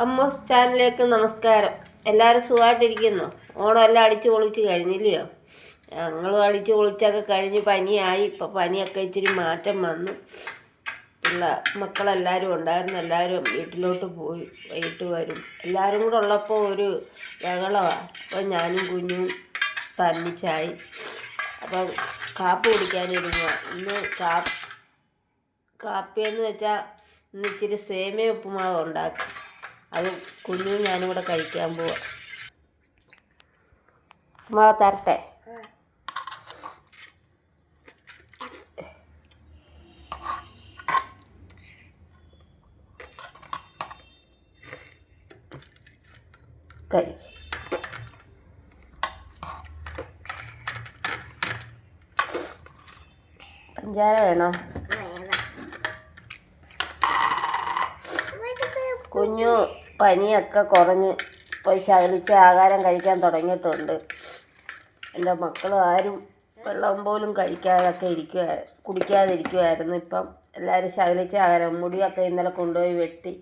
അമ്മൂസ് ചാനലിലേക്ക് നമസ്കാരം. എല്ലാവരും സുഖമായിട്ടിരിക്കുന്നു. ഓണം എല്ലാം അടിച്ചു പൊളിച്ച് കഴിഞ്ഞില്ലയോ? ഞങ്ങളും അടിച്ചു പൊളിച്ചൊക്കെ കഴിഞ്ഞ് പനിയായി. ഇപ്പോൾ പനിയൊക്കെ ഇച്ചിരി മാറ്റം വന്നു. മക്കളെല്ലാവരും ഉണ്ടായിരുന്നു. എല്ലാവരും വീട്ടിലോട്ട് പോയി. വൈകിട്ട് വരും. എല്ലാവരും കൂടെ ഉള്ളപ്പോൾ ഒരു ബഹളമാണ്. അപ്പോൾ ഞാനും കുഞ്ഞും തന്നിച്ചായി. അപ്പം കാപ്പി കുടിക്കാനിരുന്നു. ഇന്ന് കാപ്പിയെന്ന് വെച്ചാൽ ഇന്ന് ഇച്ചിരി സേമിയ ഉപ്പുമാവ് ഉണ്ടാക്കി. അത് കുഞ്ഞും ഞാനും കൂടെ കഴിക്കാൻ പോവാം. ഉപ്പുമാവ് തരട്ടെ? കഴി പഞ്ചാര വേണോ? കുഞ്ഞു പനിയൊക്കെ കുറഞ്ഞ് പോയി ശകലിച്ച് ആഹാരം കഴിക്കാൻ തുടങ്ങിയിട്ടുണ്ട്. എൻ്റെ മക്കൾ ആരും വെള്ളം പോലും കുടിക്കാതിരിക്കുമായിരുന്നു. ഇപ്പം എല്ലാവരും ശകലിച്ച് ആഹാരം, മുടിയൊക്കെ ഇന്നലെ കൊണ്ടുപോയി വെട്ടി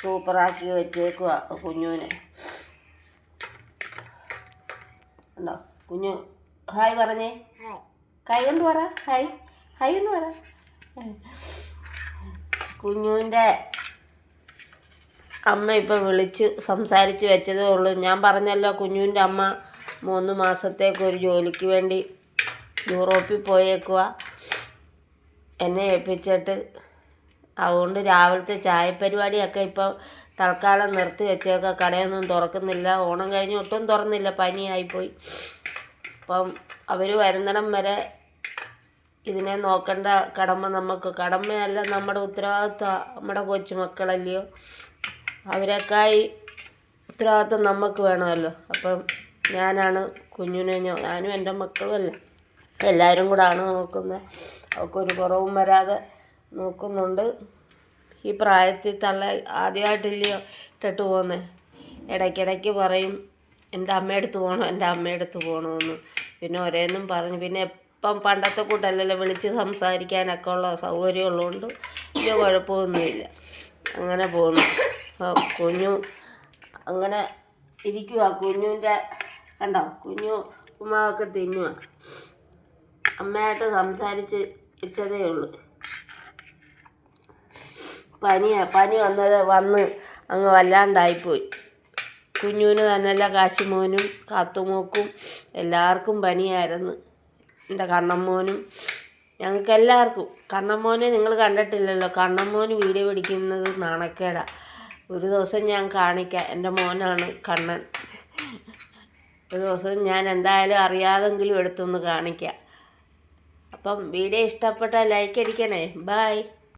സൂപ്പറാക്കി വെച്ചേക്കുക കുഞ്ഞുവിനെ. ഉണ്ടോ കുഞ്ഞു? ഹായ് പറഞ്ഞേ. കൈ കൊണ്ട് പറ ഹായ്. ഹായ് എന്ന് പറ. കുഞ്ഞുവിൻ്റെ അമ്മ ഇപ്പം വിളിച്ച് സംസാരിച്ച് വെച്ചതേ ഉള്ളൂ. ഞാൻ പറഞ്ഞല്ലോ, കുഞ്ഞുവിൻ്റെ അമ്മ 3 മാസത്തേക്ക് ഒരു ജോലിക്ക് വേണ്ടി യൂറോപ്പിൽ പോയേക്കുക എന്നെ ഏൽപ്പിച്ചിട്ട്. അതുകൊണ്ട് രാവിലത്തെ ചായപ്പരിപാടിയൊക്കെ ഇപ്പം തൽക്കാലം നിർത്തി വെച്ചേക്കുക. കടയൊന്നും തുറക്കുന്നില്ല. ഓണം കഴിഞ്ഞ് ഒട്ടും തുറന്നില്ല, പനിയായിപ്പോയി. അപ്പം അവർ വരുന്നിടം വരെ ഇതിനെ നോക്കേണ്ട കടമയല്ല, നമ്മുടെ ഉത്തരവാദിത്വമാണ്. നമ്മുടെ കൊച്ചുമക്കളല്ലയോ, അവരെക്കായി ഉത്തരവാദിത്വം നമുക്ക് വേണമല്ലോ. അപ്പം ഞാനാണ് കുഞ്ഞിനെ, ഞാനും എൻ്റെ മക്കളുമല്ല, എല്ലാവരും കൂടാണ് നോക്കുന്നത്. അവൾക്കൊരു കുറവും വരാതെ നോക്കുന്നുണ്ട്. ഈ പ്രായത്തിൽ ആദ്യമായിട്ടില്ലയോ ഇട്ടിട്ട് പോകുന്നത്. ഇടയ്ക്കിടയ്ക്ക് പറയും എൻ്റെ അമ്മയടുത്ത് പോകണം, എൻ്റെ അമ്മയടുത്ത് പോകണമെന്ന്. പിന്നെ ഒരേന്നും പറഞ്ഞു. പിന്നെ ഇപ്പം പണ്ടത്തെ കൂട്ടല്ലല്ലോ, വിളിച്ച് സംസാരിക്കാനൊക്കെ ഉള്ള സൗകര്യമുള്ളതുകൊണ്ട് വലിയ കുഴപ്പമൊന്നുമില്ല. അങ്ങനെ പോകുന്നു. കുഞ്ഞു അങ്ങനെ ഇരിക്കുക. കുഞ്ഞുവിൻ്റെ കണ്ടോ, കുഞ്ഞു ഉമ്മാവൊക്കെ തിന്നുക. അമ്മയായിട്ട് സംസാരിച്ച് വെച്ചതേ ഉള്ളൂ. പനി വന്ന് അങ്ങ് വല്ലാണ്ടായിപ്പോയി. കുഞ്ഞുവിന് തന്നെയല്ല, കാശിമോനും കാത്തുമോക്കും എല്ലാവർക്കും പനിയായിരുന്നു. എൻ്റെ കണ്ണമ്മോനും ഞങ്ങൾക്കെല്ലാവർക്കും. കണ്ണമ്മോനെ നിങ്ങൾ കണ്ടിട്ടില്ലല്ലോ. കണ്ണമ്മോന് വീഡിയോ പിടിക്കുന്നത് നാണക്കേടാണ്. ഒരു ദിവസം ഞാൻ കാണിക്കാം. എൻ്റെ മോനാണ് കണ്ണൻ. ഒരു ദിവസം ഞാൻ എന്തായാലും അറിയാതെങ്കിലും എടുത്തൊന്ന് കാണിക്കാം. അപ്പം വീഡിയോ ഇഷ്ടപ്പെട്ടാൽ ലൈക്ക് അടിക്കണേ. ബൈ.